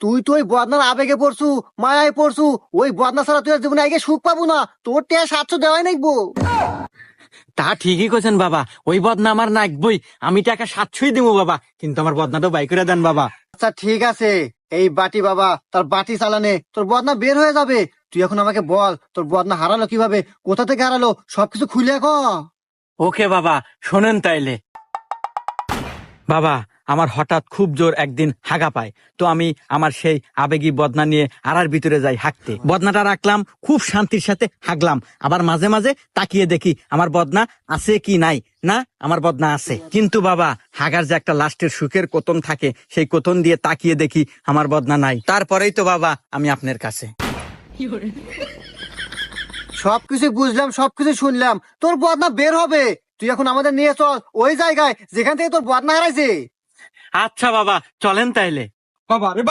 তুই তো ওই বদনার আবেগে পড়ছু, মায়ায় পড়ছু। ওই বদনা ছাড়া তুই আর জীবনে আগে সুখ পাবো না। তোর টিয়া 700 দেওয়াই নাকবো। তা ঠিকই কইছেন বাবা, ওই বদনা আমার নাকবই। আমি টাকা 700ই দিব বাবা, কিন্তু আমার বদনাটা বাই করে দেন বাবা। আচ্ছা ঠিক আছে, এই বাটি বাবা, তার বাটি চালানে তোর বদনা বের হয়ে যাবে। তুই এখন আমাকে বল, তোর বদনা হারালো কিভাবে, কোথা থেকে হারালো, সবকিছু খুলে ক। ওকে বাবা, শোনেন তাইলে। বাবা, আমার হঠাৎ খুব জোর একদিন হাগা পায়। তো আমি আমার সেই আবেগী বদনা নিয়ে আড়ার ভিতরে যাই হাঁকতে। বদনাটা রাখলাম, খুব শান্তির সাথে হাগলাম। আবার মাঝে মাঝে তাকিয়ে দেখি আমার বদনা আছে কি নাই। না, আমার বদনা আছে। কিন্তু বাবা, হাগার যে একটা লাস্টের সুখের কোতন থাকে, সেই কোতন দিয়ে তাকিয়ে দেখি আমার বদনা নাই। তারপরেই তো বাবা আমি আপনার কাছে। সবকিছু বুঝলাম, সবকিছু শুনলাম, তোর বদনা বের হবে। তুই এখন আমাদের নিয়ে চল ওই জায়গায় যেখান থেকে তোর বদনা হারাইছে। আচ্ছা বাবা, চলেন তাইলে। বাবা রে